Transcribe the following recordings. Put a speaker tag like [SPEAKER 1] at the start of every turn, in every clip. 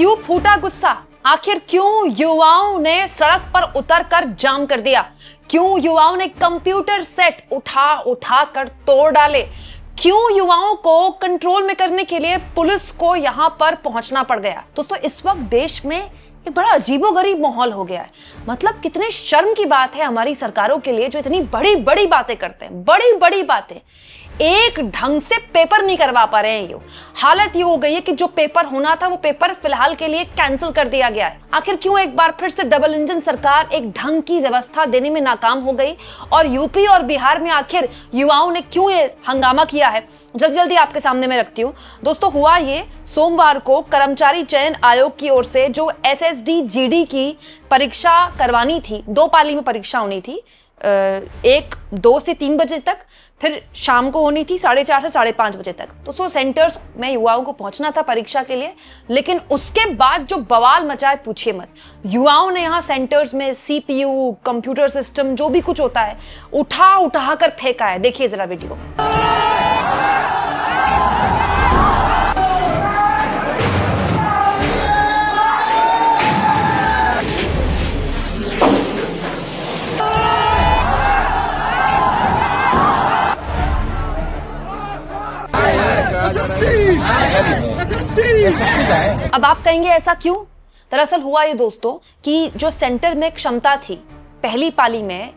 [SPEAKER 1] क्यों फूटा गुस्सा? आखिर क्यों युवाओं ने सड़क पर उतरकर जाम कर दिया? क्यों युवाओं ने कंप्यूटर सेट उठा उठा कर तोड़ डाले? क्यों युवाओं को कंट्रोल में करने के लिए पुलिस को यहां पर पहुंचना पड़ गया? दोस्तों, इस वक्त देश में एक बड़ा अजीबोगरीब माहौल हो गया है। मतलब कितने शर्म की बात है हमारी सरकारों के लिए, जो इतनी बड़ी बड़ी बातें करते हैं, बड़ी बड़ी बातें, एक ढंग से पेपर नहीं करवा पा रहे हैं। हालत ये हो गई है कि जो पेपर होना था वो पेपर फिलहाल के लिए कैंसिल कर दिया गया है। आखिर क्यों एक बार फिर से डबल इंजन सरकार एक ढंग की व्यवस्था देने में नाकाम हो गई? और यूपी और बिहार में आखिर युवाओं ने क्यों ये हंगामा किया है, जल्दी जल्दी आपके सामने में रखती हूँ। दोस्तों, हुआ ये सोमवार को कर्मचारी चयन आयोग की ओर से जो एसएसडी जीडी की परीक्षा करवानी थी, 2 पाली में परीक्षा होनी थी, 2 से 3 बजे तक, फिर शाम को होनी थी 4:30 से 5:30 बजे तक। तो सेंटर्स में युवाओं को पहुंचना था परीक्षा के लिए, लेकिन उसके बाद जो बवाल मचा है पूछिए मत। युवाओं ने यहाँ सेंटर्स में सीपीयू, कंप्यूटर सिस्टम, जो भी कुछ होता है, उठा उठा कर फेंका है। देखिए जरा वीडियो। अब आप कहेंगे ऐसा क्यों? दरअसल हुआ ये दोस्तों कि जो सेंटर में क्षमता थी पहली पाली में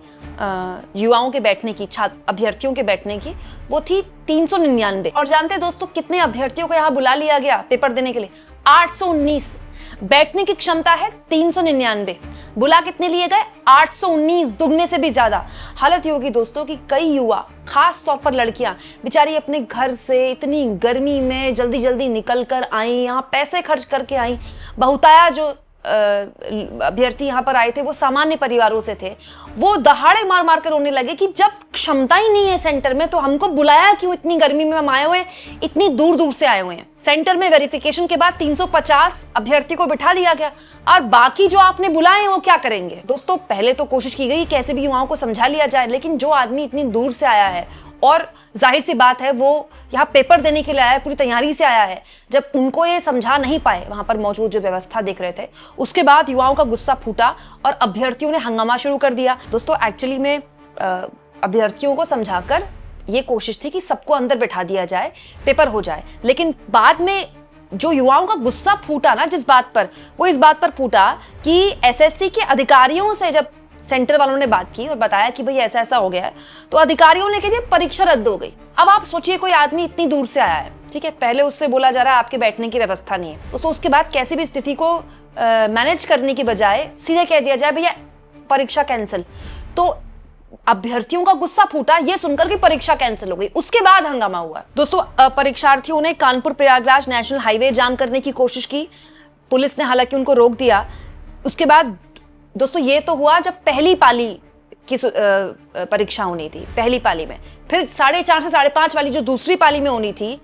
[SPEAKER 1] युवाओं के बैठने की, छात्र अभ्यर्थियों के बैठने की, वो थी 399। और जानते हैं दोस्तों कितने अभ्यर्थियों को यहाँ बुला लिया गया पेपर देने के लिए? 819। बैठने की क्षमता है 399, बुला कितने लिए गए? 819, दुगने से भी ज्यादा। हालत ये होगी दोस्तों कि कई युवा, खास तौर पर लड़कियां, बेचारी अपने घर से इतनी गर्मी में जल्दी जल्दी निकल कर आई, यहाँ पैसे खर्च करके आई। बहुताया जो अभ्यर्थी यहाँ पर आए थे वो सामान्य परिवारों से थे। वो दहाड़े मार मार कर रोने लगे कि जब क्षमता ही नहीं है सेंटर में तो हमको बुलाया क्यों? इतनी गर्मी में हम आए हुए हैं, इतनी दूर दूर से आए हुए हैं। सेंटर में वेरिफिकेशन के बाद 350 अभ्यर्थी को बिठा दिया गया, और बाकी जो आपने बुलाए वो क्या करेंगे? दोस्तों, पहले तो कोशिश की गई कैसे भी युवाओं को समझा लिया जाए, लेकिन जो आदमी इतनी दूर से आया है और जाहिर सी बात है वो यहाँ पेपर देने के लिए आया है, पूरी तैयारी से आया है, जब उनको ये समझा नहीं पाए वहां पर मौजूद जो व्यवस्था देख रहे थे, उसके बाद युवाओं का गुस्सा फूटा और अभ्यर्थियों ने हंगामा शुरू कर दिया। दोस्तों, एक्चुअली में अभ्यर्थियों को समझाकर ये कोशिश थी कि सबको अंदर बैठा दिया जाए, पेपर हो जाए, लेकिन बाद में जो युवाओं का गुस्सा फूटा ना जिस बात पर, वो इस बात पर फूटा कि एसएससी के अधिकारियों से जब सेंटर वालों ने बात की और बताया कि भाई ऐसा ऐसा हो गया है, तो अधिकारियों ने कह दिया परीक्षा रद्द हो गई। अब आप सोचिए कोई आदमी इतनी दूर से आया है, ठीक है, पहले उससे बोला जा रहा है आपके बैठने की व्यवस्था नहीं है, तो उसके बाद कैसी भी स्थिति को मैनेज करने की बजाय सीधे कह दिया जाए भैया परीक्षा कैंसिल। तो अभ्यर्थियों का गुस्सा फूटा ये सुनकर कि परीक्षा कैंसिल हो गई। उसके बाद हंगामा हुआ। दोस्तों, परीक्षार्थियों ने कानपुर प्रयागराज नेशनल हाईवे जाम करने की कोशिश की, पुलिस ने हालांकि उनको रोक दिया। उसके बाद दोस्तों ये तो हुआ जब पहली पाली की परीक्षा होनी थी, पहली पाली में। फिर 4:30 से 5:30 वाली जो दूसरी पाली में होनी थी,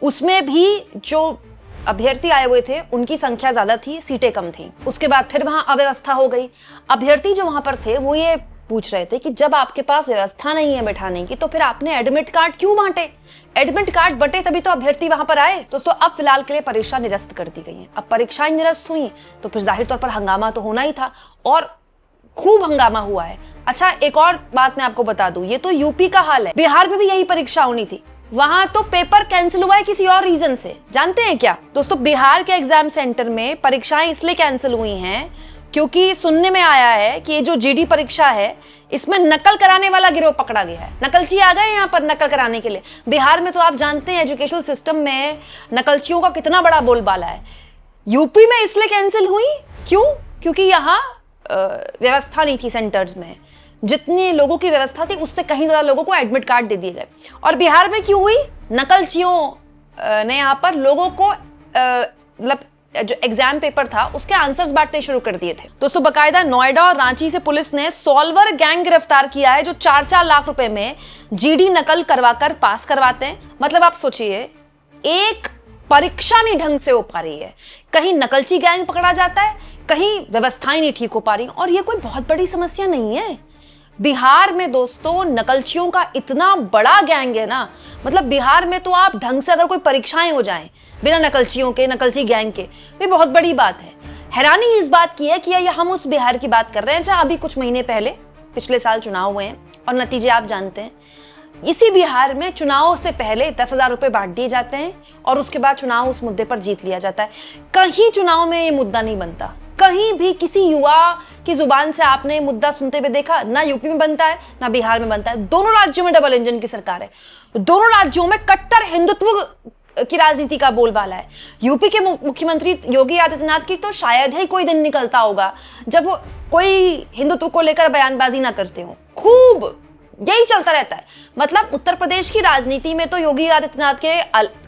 [SPEAKER 1] उसमें भी जो अभ्यर्थी आए हुए थे उनकी संख्या ज्यादा थी, सीटें कम थी। उसके बाद फिर वहां अव्यवस्था हो गई। अभ्यर्थी जो वहां पर थे वो ये पूछ रहे थे कि जब आपके पास व्यवस्था नहीं है बैठाने की, तो फिर आपने एडमिट कार्ड क्यों बांटे? एडमिट कार्ड बंटे तभी तो अभ्यर्थी वहां पर आए। दोस्तों, अब फिलहाल के लिए परीक्षा निरस्त कर दी गई है। अब परीक्षाएं निरस्त हुई तो फिर जाहिर तौर पर हंगामा तो होना ही था, और खूब हंगामा हुआ है। अच्छा, एक और बात मैं आपको बता दूं, ये तो यूपी का हाल है, बिहार में भी यही परीक्षा होनी थी, वहां तो पेपर कैंसिल हुआ है किसी और रीजन से। जानते हैं क्या दोस्तों? बिहार के एग्जाम सेंटर में परीक्षाएं इसलिए कैंसिल हुई हैं क्योंकि सुनने में आया है कि ये जो जीडी परीक्षा है इसमें नकल कराने वाला गिरोह पकड़ा गया है। नकलची आ गए यहाँ पर नकल कराने के लिए। बिहार में तो आप जानते हैं एजुकेशनल सिस्टम में नकलचियों का कितना बड़ा बोलबाला है। यूपी में इसलिए कैंसिल हुई क्यों? क्योंकि यहाँ व्यवस्था नहीं थी सेंटर्स में, जितने लोगों की व्यवस्था थी उससे कहीं ज्यादा लोगों को एडमिट कार्ड दे दिए गए। और बिहार में क्यों हुई? नकलचियों ने यहाँ पर लोगों को मतलब जो एग्जाम पेपर था उसके आंसर्स बांटने शुरू कर दिए थे। दोस्तों, बकायदा नोएडा और रांची से पुलिस ने सॉल्वर गैंग गिरफ्तार किया है जो 4-4 लाख रुपए में जीडी नकल करवाकर पास करवाते हैं। मतलब आप सोचिए, एक परीक्षा नहीं ढंग से हो पा रही है, कहीं नकलची गैंग पकड़ा जाता है, कहीं व्यवस्थाएं नहीं ठीक हो पा रही। और ये कोई बहुत बड़ी समस्या नहीं है, बिहार में दोस्तों नकलचियों का इतना बड़ा गैंग है ना, मतलब बिहार में तो आप ढंग से अगर कोई परीक्षाएं हो जाएं बिना नकलचियों के, नकलची गैंग के, तो ये बहुत बड़ी बात है। हैरानी इस बात की है कि ये हम उस बिहार की बात कर रहे हैं जहां अभी कुछ महीने पहले पिछले साल चुनाव हुए हैं और नतीजे आप जानते हैं। इसी बिहार में चुनाव से पहले 10,000 रुपए बांट दिए जाते हैं और उसके बाद चुनाव उस मुद्दे पर जीत लिया जाता है। कहीं चुनाव में ये मुद्दा नहीं बनता, कहीं भी किसी युवा की जुबान से आपने मुद्दा सुनते हुए देखा? ना यूपी में बनता है ना बिहार में बनता है। दोनों राज्यों में डबल इंजन की सरकार है, दोनों राज्यों में कट्टर हिंदुत्व की राजनीति का बोलबाला है। यूपी के मुख्यमंत्री योगी आदित्यनाथ की तो शायद ही कोई दिन निकलता होगा जब वो कोई हिंदुत्व को लेकर बयानबाजी ना करते हो, खूब यही चलता रहता है। मतलब उत्तर प्रदेश की राजनीति में तो योगी आदित्यनाथ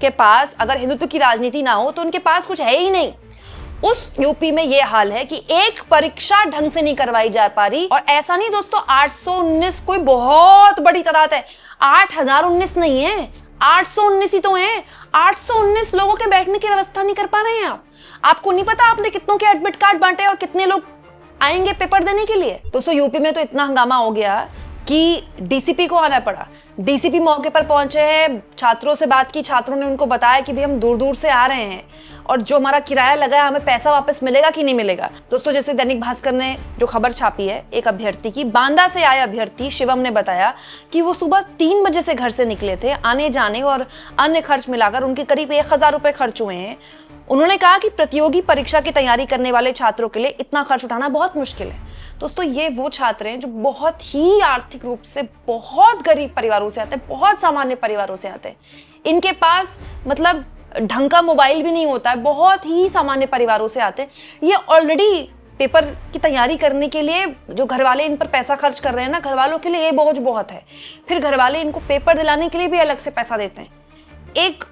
[SPEAKER 1] के पास अगर हिंदुत्व की राजनीति ना हो तो उनके पास कुछ है ही नहीं। उस यूपी में यह हाल है कि एक परीक्षा ढंग से नहीं करवाई जा पा रही। और ऐसा नहीं दोस्तों 819 कोई बहुत बड़ी तादाद है, 8019 नहीं है, 819 ही तो हैं। 819 लोगों के बैठने की व्यवस्था नहीं कर पा रहे हैं आप। आपको नहीं पता आपने कितनों के एडमिट कार्ड बांटे और कितने लोग आएंगे पेपर देने के लिए। दोस्तों यूपी में तो इतना हंगामा हो गया कि डीसीपी को आना पड़ा। डीसीपी मौके पर पहुंचे हैं, छात्रों से बात की, छात्रों ने उनको बताया कि भाई हम दूर दूर से आ रहे हैं और जो हमारा किराया लगा है हमें पैसा वापस मिलेगा कि नहीं मिलेगा। दोस्तों जैसे दैनिक भास्कर ने जो खबर छापी है एक अभ्यर्थी की, बांदा से आए अभ्यर्थी शिवम ने बताया कि वो सुबह 3 बजे से घर से निकले थे, आने जाने और अन्य खर्च मिलाकर उनके करीब 1,000 रुपए खर्च हुए हैं। उन्होंने कहा कि प्रतियोगी परीक्षा की तैयारी करने वाले छात्रों के लिए इतना खर्च उठाना बहुत मुश्किल है। दोस्तों ये वो छात्र हैं जो बहुत ही आर्थिक रूप से बहुत गरीब परिवारों से आते हैं, बहुत सामान्य परिवारों से आते हैं। इनके पास मतलब ढंग का मोबाइल भी नहीं होता है, बहुत ही सामान्य परिवारों से आते हैं। ये ऑलरेडी पेपर की तैयारी करने के लिए जो घर वाले इन पर पैसा खर्च कर रहे हैं ना, घर वालों के लिए ये बोझ बहुत है। फिर घर वाले इनको पेपर दिलाने के लिए भी अलग से पैसा देते हैं। एक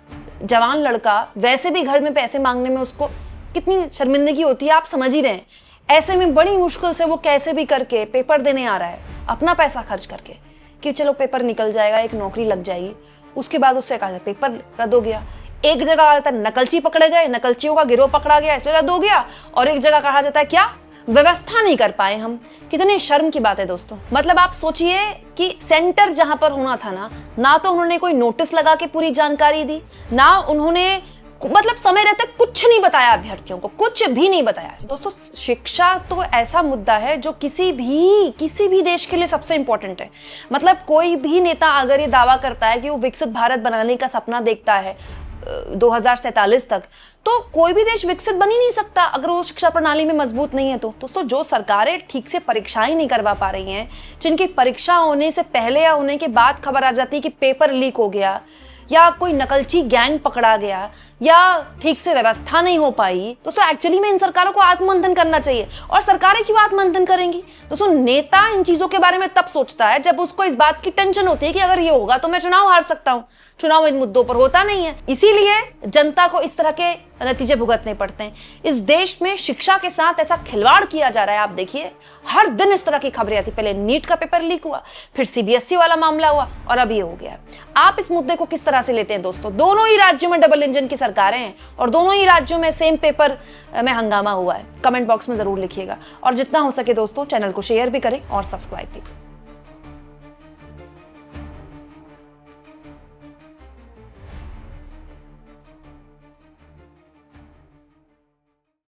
[SPEAKER 1] जवान लड़का वैसे भी घर में पैसे मांगने में उसको कितनी शर्मिंदगी होती है आप समझ ही रहे हैं। ऐसे में बड़ी मुश्किल से वो कैसे भी करके पेपर देने आ रहा है, अपना पैसा खर्च करके कि चलो पेपर निकल जाएगा, एक नौकरी लग जाएगी। उसके बाद उससे कहा पेपर रद्द हो गया। एक जगह कहा जाता है नकलची पकड़े गए, नकलचियों का गिरोह पकड़ा गया इसलिए रद्द हो गया, और एक जगह कहा जाता है क्या व्यवस्था नहीं कर पाए हम। कितनी शर्म की बात है दोस्तों। मतलब आप सोचिए कि सेंटर जहां पर होना था ना तो उन्होंने कोई नोटिस लगा के पूरी जानकारी दी, ना उन्होंने मतलब समय रहते कुछ नहीं बताया अभ्यर्थियों को, कुछ भी नहीं बताया। दोस्तों शिक्षा तो ऐसा मुद्दा है जो किसी भी देश के लिए सबसे इंपॉर्टेंट है। मतलब कोई भी नेता अगर ये दावा करता है कि वो विकसित भारत बनाने का सपना देखता है 2047 तक, तो कोई भी देश विकसित बन ही नहीं सकता अगर वो शिक्षा प्रणाली में मजबूत नहीं है। तो दोस्तों जो सरकारें ठीक से परीक्षाएं नहीं करवा पा रही हैं, जिनकी परीक्षा होने से पहले या होने के बाद खबर आ जाती है कि पेपर लीक हो गया या कोई नकलची गैंग पकड़ा गया या ठीक से व्यवस्था नहीं हो पाई, दोस्तों एक्चुअली में इन सरकारों को आत्ममंथन करना चाहिए। और सरकारें क्यों आत्ममंथन करेंगी? दोस्तों नेता इन चीजों के बारे में तब सोचता है जब उसको इस बात की टेंशन होती है कि अगर ये होगा तो मैं चुनाव हार सकता हूं। चुनाव इन मुद्दों पर होता नहीं है, इसीलिए जनता को इस तरह के नतीजे भुगतने पड़ते हैं। इस देश में शिक्षा के साथ ऐसा खिलवाड़ किया जा रहा है। आप देखिए हर दिन इस तरह की खबरें आती। पहले नीट का पेपर लीक हुआ, फिर सीबीएसई वाला मामला हुआ और अब ये हो गया। आप इस मुद्दे को किस तरह से लेते हैं दोस्तों? दोनों ही राज्यों में डबल इंजन की सरकारें हैं और दोनों ही राज्यों में सेम पेपर में हंगामा हुआ है। कमेंट बॉक्स में जरूर लिखिएगा और जितना हो सके दोस्तों चैनल को शेयर भी करें और सब्सक्राइब भी।